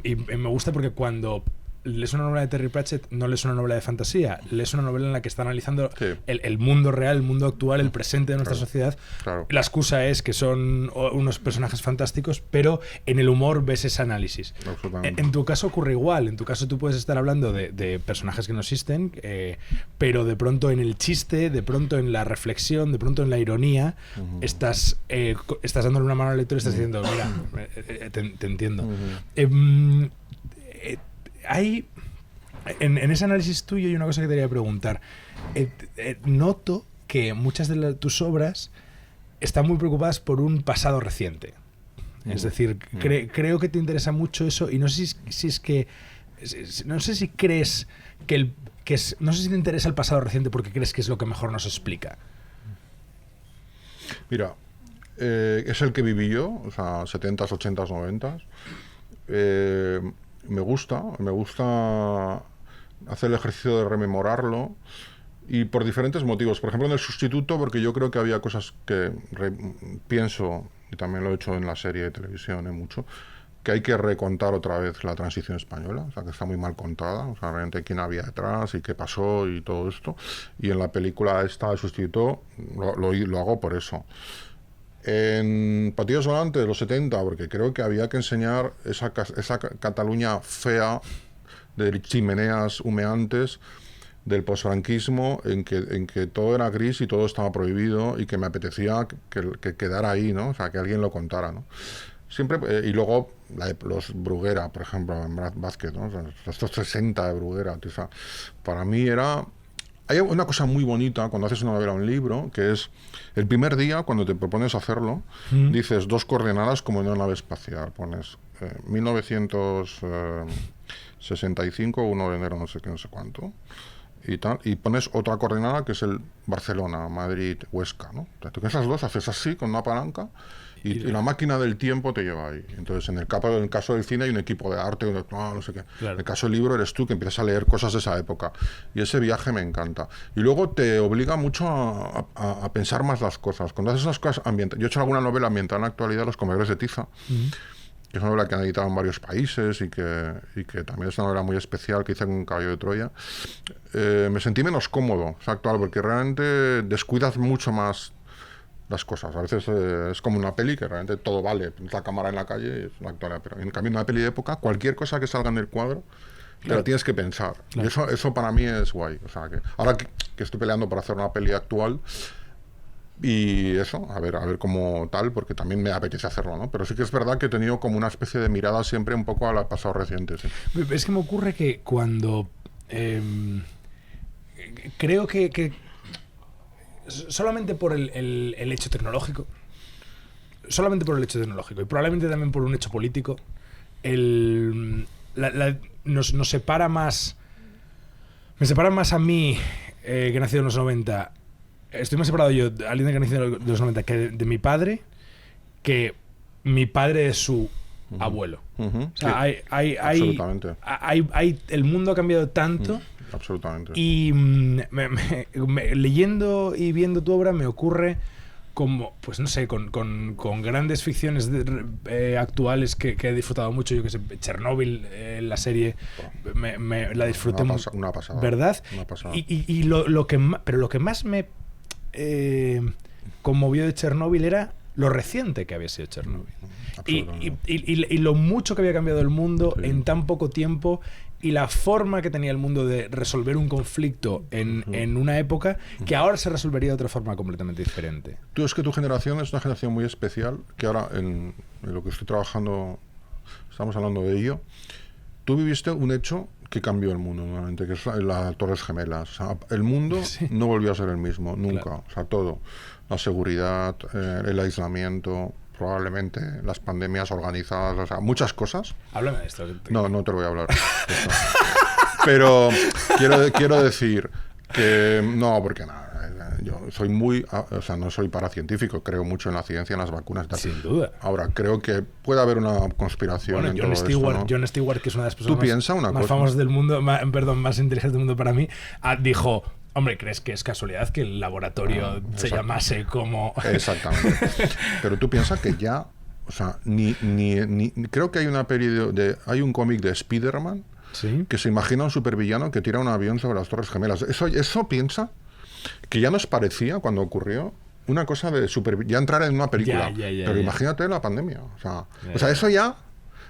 y me gusta porque cuando lees una novela de Terry Pratchett, no lees una novela de fantasía, lees una novela en la que está analizando el mundo real, el mundo actual, el presente de nuestra sociedad. Claro. La excusa es que son unos personajes fantásticos, pero en el humor ves ese análisis. En tu caso ocurre igual. En tu caso tú puedes estar hablando de personajes que no existen, pero de pronto en el chiste, de pronto en la reflexión, de pronto en la ironía, estás dándole una mano al lector y estás diciendo, mira, te entiendo. En ese análisis tuyo hay una cosa que te quería preguntar. Noto que muchas de tus obras están muy preocupadas por un pasado reciente. Es decir, creo que te interesa mucho eso y no sé si es que... No sé si crees no sé si te interesa el pasado reciente porque crees que es lo que mejor nos explica. Mira, es el que viví yo, o sea, 70s, 80s, 90s. Me gusta hacer el ejercicio de rememorarlo y por diferentes motivos. Por ejemplo, en El Sustituto, porque yo creo que había cosas que pienso, y también lo he hecho en la serie de televisión, mucho, que hay que recontar otra vez la transición española, o sea, que está muy mal contada, o sea, realmente quién había detrás y qué pasó y todo esto. Y en la película esta, El Sustituto, lo hago por eso. En Patillas Volantes de los 70, porque creo que había que enseñar esa Cataluña fea, de chimeneas humeantes, del posfranquismo, en que todo era gris y todo estaba prohibido y que me apetecía que quedara ahí, ¿no? O sea, que alguien lo contara, ¿no? Siempre, y luego los Bruguera, por ejemplo, en Vázquez, ¿no? O sea, estos 60 de Bruguera, o sea, para mí era... Hay una cosa muy bonita cuando haces una novela o un libro, que es el primer día, cuando te propones hacerlo, dices 2 coordenadas como en una nave espacial. Pones 1965, 1 de enero, no sé qué, no sé cuánto, y tal, y pones otra coordenada que es el Barcelona, Madrid, Huesca, ¿no? Entonces, tú esas dos haces así, con una palanca, y la máquina del tiempo te lleva ahí. Entonces, en el caso del cine hay un equipo de arte, no sé qué. Claro. En el caso del libro eres tú que empiezas a leer cosas de esa época. Y ese viaje me encanta. Y luego te obliga mucho a pensar más las cosas. Cuando haces esas cosas ambientales... Yo he hecho alguna novela ambientada en la actualidad, Los comedores de tiza, que es una novela que han editado en varios países y que también es una novela muy especial que hice con Caballo de Troya. Me sentí menos cómodo, o sea, actual, porque realmente descuidas mucho más las cosas. A veces es como una peli que realmente todo vale. La cámara en la calle es una actualidad, pero en cambio en una peli de época, cualquier cosa que salga en el cuadro, te la tienes que pensar. Claro. Y eso para mí es guay. O sea, que ahora que estoy peleando por hacer una peli actual, y eso, a ver cómo tal, porque también me apetece hacerlo, ¿no? Pero sí que es verdad que he tenido como una especie de mirada siempre un poco al pasado reciente, sí. Es que me ocurre que cuando... creo que solamente por el hecho tecnológico, y probablemente también por un hecho político, nos separa más... Me separa más a mí, que he nacido en los 90... Estoy más separado yo, alguien que ha nacido en los 90, que de mi padre, que mi padre es su abuelo. O sea, sí, absolutamente. El mundo ha cambiado tanto. Absolutamente. Y leyendo y viendo tu obra me ocurre como, pues no sé, con grandes ficciones actuales que he disfrutado mucho. Yo que sé, Chernobyl, la serie, la disfruté mucho. Una pasada. ¿Verdad? Una pasada. Pero lo que más me conmovió de Chernobyl era lo reciente que había sido Chernobyl. Y lo mucho que había cambiado el mundo en tan poco tiempo, y la forma que tenía el mundo de resolver un conflicto en una época que ahora se resolvería de otra forma completamente diferente. Es que tu generación es una generación muy especial, que ahora en lo que estoy trabajando estamos hablando de ello. Tú viviste un hecho que cambió el mundo nuevamente, que es las Torres Gemelas. O sea, el mundo no volvió a ser el mismo, nunca. Claro. O sea, todo. La seguridad, el aislamiento, probablemente las pandemias organizadas, o sea, muchas cosas. Háblame de esto. No te lo voy a hablar. Pero quiero decir que no, porque nada. Yo soy no soy paracientífico, creo mucho en la ciencia, en las vacunas y tal. Sin duda. Ahora, creo que puede haber una conspiración en todo esto, ¿no? John Stewart, que es una de las personas más famosas del mundo, más inteligentes del mundo para mí, dijo: hombre, ¿crees que es casualidad que el laboratorio se llamase como...? Exactamente. Pero tú piensas que ya, o sea, creo que hay una peli hay un cómic de Spider-Man, ¿sí?, que se imagina un supervillano que tira un avión sobre las Torres Gemelas. Eso piensa que ya nos parecía cuando ocurrió una cosa de ya entrar en una película. Pero imagínate la pandemia. O sea, eso ya...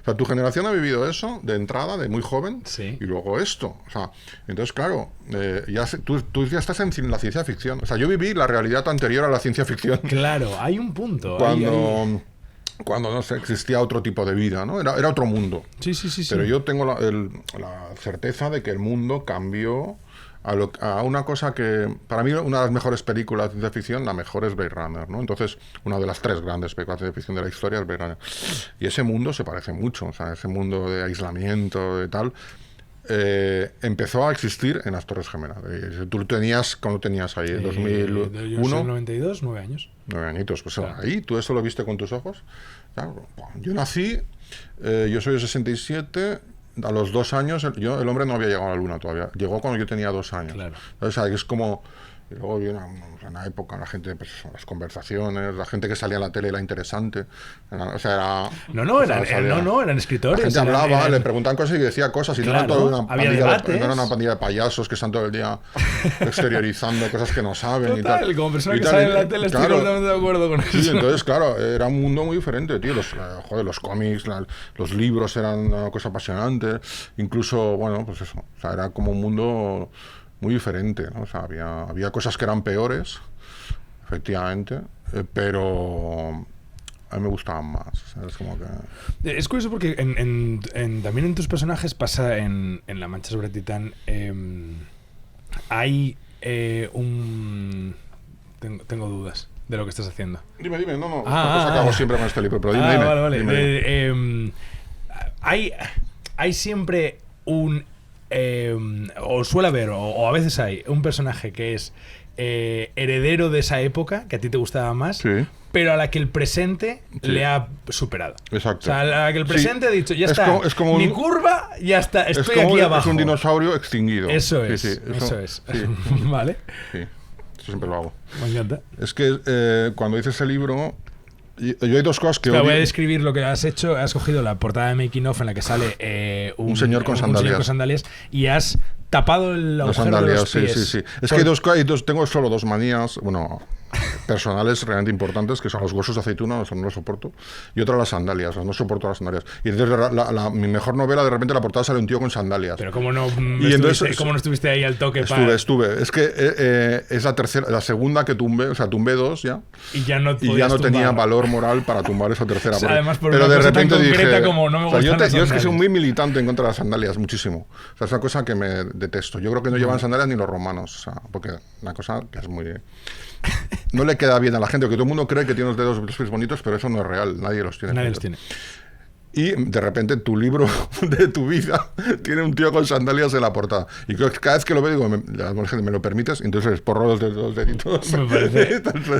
O sea, tu generación ha vivido eso de entrada, de muy joven, y luego esto. O sea, entonces, claro, tú ya estás en la ciencia ficción. O sea, yo viví la realidad anterior a la ciencia ficción. Claro, hay un punto. cuando no sé, existía otro tipo de vida, ¿no? Era otro mundo. Sí, sí, sí, sí. Pero yo tengo la certeza de que el mundo cambió a una cosa que, para mí, una de las mejores películas de ficción, la mejor es Blade Runner, ¿no? Entonces, una de las 3 grandes películas de ficción de la historia es Blade Runner. Y ese mundo se parece mucho, o sea, ese mundo de aislamiento y tal, empezó a existir en las Torres Gemelas. Tú tenías, ¿cuándo tenías ahí? ¿En 2001? Yo soy 92, 9 años. 9 añitos, pues Claro. ahí, ¿tú eso lo viste con tus ojos? Claro, yo nací, yo soy de 67, a los 2 años, el hombre no había llegado a la luna todavía, llegó cuando yo tenía 2 años. Claro. O sea, es como, y luego vi una época, la gente, pues, las conversaciones, la gente que salía en la tele era interesante, o sea, era... No, o sea, eran escritores. la gente hablaba, le preguntaban cosas y decía cosas, y no era Claro, toda una había pandilla debates. no era una pandilla de payasos que están todo el día exteriorizando cosas que no saben y Total, tal. como persona Y que tal, sale y- en la tele estoy claro, completamente de acuerdo con Sí, eso. entonces, claro, era un mundo muy diferente, tío. Los cómics, los libros eran una cosa apasionante. Incluso, bueno, pues eso. O sea, era como un mundo muy diferente, ¿no? O sea, había cosas que eran peores, efectivamente, pero a mí me gustaban más. O sea, es como que... Es curioso porque también en tus personajes pasa en La Mancha sobre Titán. Hay un... Tengo dudas de lo que estás haciendo. Dime, no. Esta cosa que hago siempre con este libro, pero dime. Vale. Dime. Hay siempre un... o suele haber, o a veces hay, un personaje que es heredero de esa época, que a ti te gustaba más, Sí. pero a la que el presente Sí. le ha superado. Exacto. O sea, a la que el presente Sí. ha dicho, ya Es está, como- es como mi un- curva, ya está, estoy es como, aquí abajo. Es un dinosaurio extinguido. Eso Sí, es, sí, eso es. Sí, Vale, sí. Eso siempre lo hago. me encanta. Es que cuando hice ese libro, yo hay dos cosas que Espera, voy a odio. describir lo que has hecho. Has cogido la portada de Making of en la que sale Un señor con sandalias. y has tapado el Las agujero de los sandalias, pies. sí. Es que tengo solo 2 manías, bueno, personales realmente importantes, que son los huesos de aceituna, eso no lo soporto, y otra las sandalias, o sea, no soporto las sandalias. Y entonces mi mejor novela, de repente la portada sale un tío con sandalias. Pero ¿cómo no, entonces- ¿cómo no estuviste ahí al toque Estuve. Es que es la segunda que tumbé, o sea, tumbé 2 ya, y ya no, y ya no tenía tumbar? valor moral para tumbar esa tercera. O sea, porque- además, por pero una de cosa tan repente concreta dije, como no me o sea, gustan las yo es que soy sandalias. muy militante en contra de las sandalias, muchísimo. O sea, es una cosa que me detesto. Yo creo que no llevan sandalias ni los romanos, o sea, porque una cosa que es muy... No le queda bien a la gente, porque todo el mundo cree que tiene los pies bonitos, pero eso no es real, nadie los tiene. Nadie los tiene. Y de repente tu libro de tu vida tiene un tío con sandalias en la portada. Y cada vez que lo veo digo, ¿me lo permites? Entonces porro los deditos.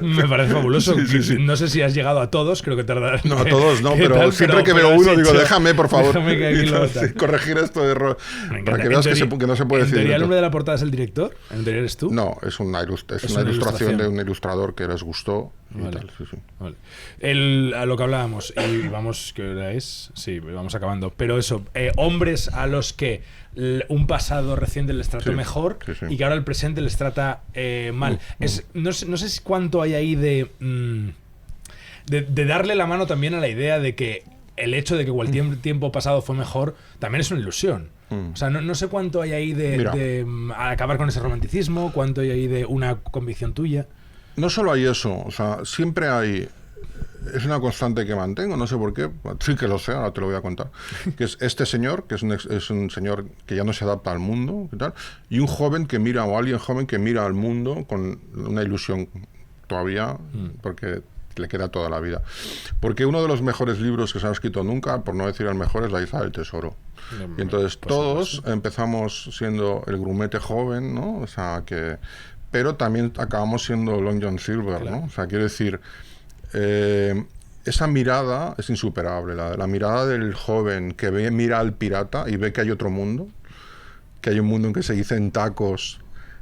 Me parece fabuloso. Sí. No sé si has llegado a todos, creo que tardarás. No, a todos no, ¿Qué pero tal? siempre que Pero veo has uno digo, hecho- déjame, por favor. Déjame que aquí Y lo entonces, corregir esto de error. Me encanta. Para que veas En que no se puede en decir. teoría, el directo. hombre de la portada es el director. ¿El anterior eres tú? No, es una ilustración de un ilustrador que les gustó. Y Vale. tal, sí. Vale. A lo que hablábamos, y vamos, ¿qué hora es? Sí, vamos acabando. Pero eso, hombres a los que un pasado reciente les trató Sí, mejor sí. y que ahora el presente les trata mal. No sé si cuánto hay ahí de darle la mano también a la idea de que el hecho de que cualquier tiempo pasado fue mejor también es una ilusión. O sea, no sé cuánto hay ahí Mira. de acabar con ese romanticismo, cuánto hay ahí de una convicción tuya. No solo hay eso, o sea, siempre hay... Es una constante que mantengo, no sé por qué, sí que lo sé, ahora te lo voy a contar, que es este señor, que es un señor que ya no se adapta al mundo y tal, y un joven que mira, o alguien joven que mira al mundo con una ilusión todavía, porque le queda toda la vida. Porque uno de los mejores libros que se han escrito nunca, por no decir el mejor, es La Isla del Tesoro. Y entonces todos empezamos siendo el grumete joven, ¿no? O sea, pero también acabamos siendo Long John Silver, Claro. ¿no? O sea, quiero decir, esa mirada es insuperable, la mirada del joven que mira al pirata y ve que hay otro mundo, que hay un mundo en que se dicen tacos,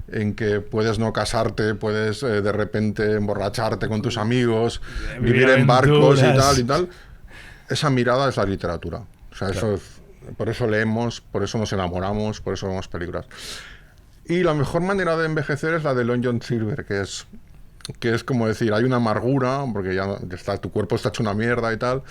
en que puedes no casarte, puedes de repente emborracharte con tus amigos, vivir en barcos y tal. Esa mirada es la literatura. O sea, Claro. por eso leemos, por eso nos enamoramos, por eso vemos películas. Y la mejor manera de envejecer es la de Long John Silver, que es como decir, hay una amargura, porque ya tu cuerpo está hecho una mierda y tal,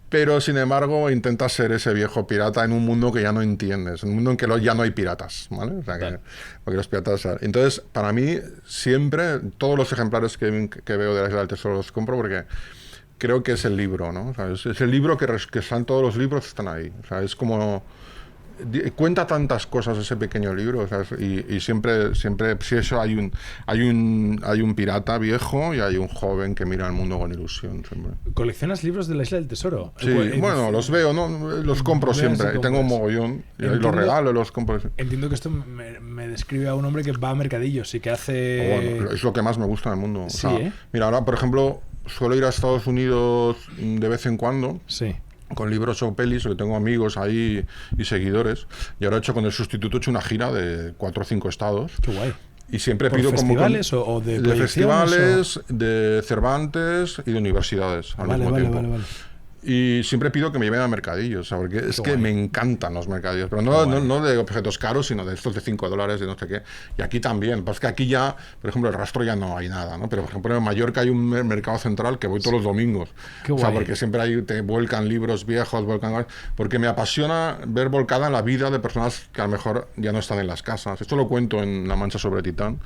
pero sin embargo intentas ser ese viejo pirata en un mundo que ya no entiendes, un mundo en que ya no hay piratas, ¿vale? O sea, Vale. porque los piratas... Entonces, para mí, siempre, todos los ejemplares que veo de la Isla del Tesoro los compro porque creo que es el libro, ¿no? O sea, es el libro que están todos los libros, están ahí. O sea, es como... Cuenta tantas cosas ese pequeño libro, ¿sabes? Y siempre, si eso hay un pirata viejo y hay un joven que mira el mundo con ilusión. Siempre. ¿Coleccionas libros de la Isla del Tesoro? Sí, bueno, los veo, ¿no? Los compro siempre. Tengo un mogollón y los regalo, los compro. Entiendo que esto me describe a un hombre que va a mercadillos y que hace... Bueno, es lo que más me gusta del mundo. Sí, o sea, mira, ahora, por ejemplo, suelo ir a Estados Unidos de vez en cuando. Sí. Con libros o pelis, que tengo amigos ahí y seguidores. Y ahora he hecho con el sustituto una gira de 4 o 5 estados. Qué guay. Y siempre ¿Por pido festivales como... o de festivales, de Cervantes y de universidades al mismo tiempo. Vale. Y siempre pido que me lleven a mercadillos, ¿sabes? Porque es que me encantan los mercadillos, pero no de objetos caros, sino de estos de $5, de no sé qué. Y aquí también, pues que aquí ya, por ejemplo, el Rastro ya no hay nada, ¿no? Pero por ejemplo en Mallorca hay un mercado central que voy todos los domingos. O sea, porque siempre ahí te vuelcan libros viejos, porque me apasiona ver volcada en la vida de personas que a lo mejor ya no están en las casas. Esto lo cuento en La Mancha sobre Titán.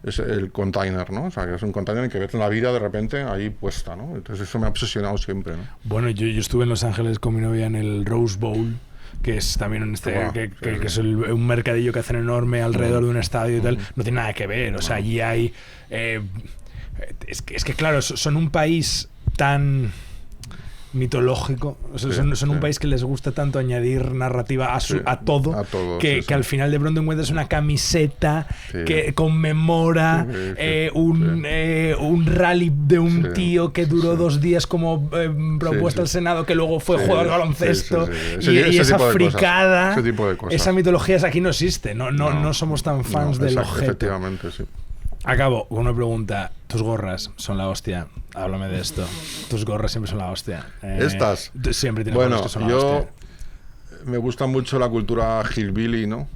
Es el container, ¿no? O sea, que es un container en que ves la vida de repente ahí puesta, ¿no? Entonces eso me ha obsesionado siempre, ¿no? Bueno, yo estuve en Los Ángeles con mi novia en el Rose Bowl, que es también que es un mercadillo que hacen enorme alrededor de un estadio y tal. No tiene nada que ver, o sea, allí hay... es que claro, son un país tan... mitológico, son un país que les gusta tanto añadir narrativa a todo, que al final de pronto encuentras una camiseta que conmemora un rally de un tío que duró 2 días como propuesta al Senado, que luego fue jugador de baloncesto, y esa fricada, esa mitología aquí no existe, no somos tan fans del objeto. Efectivamente, sí. Acabo con una pregunta. Tus gorras son la hostia. Háblame de esto. Tus gorras siempre son la hostia. Estas. Siempre tienes gorras que son la hostia. Me gusta mucho la cultura hillbilly, ¿no?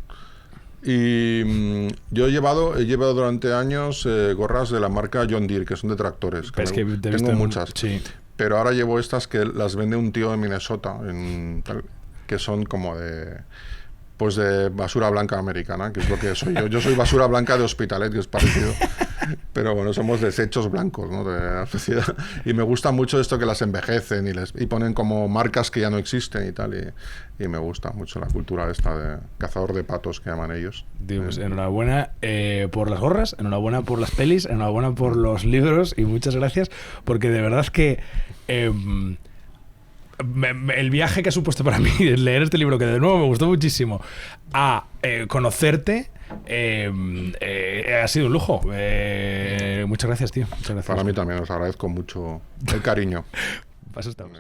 Y yo he llevado durante años gorras de la marca John Deere, que son de tractores. Tengo muchas. Sí. Pero ahora llevo estas que las vende un tío de Minnesota, que son como de basura blanca americana, que es lo que soy yo. Yo soy basura blanca de Hospitalet, que es parecido. Pero bueno, somos desechos blancos, ¿no? De la sociedad. Y me gusta mucho esto que las envejecen y ponen como marcas que ya no existen y tal. Y me gusta mucho la cultura esta de cazador de patos que llaman ellos. Dios, enhorabuena por las gorras, enhorabuena por las pelis, enhorabuena por los libros y muchas gracias, porque de verdad que... el viaje que ha supuesto para mí leer este libro, que de nuevo me gustó muchísimo, a conocerte, ha sido un lujo. Muchas gracias, tío. Muchas gracias. Para mí también, os agradezco mucho el cariño. Paso estamos.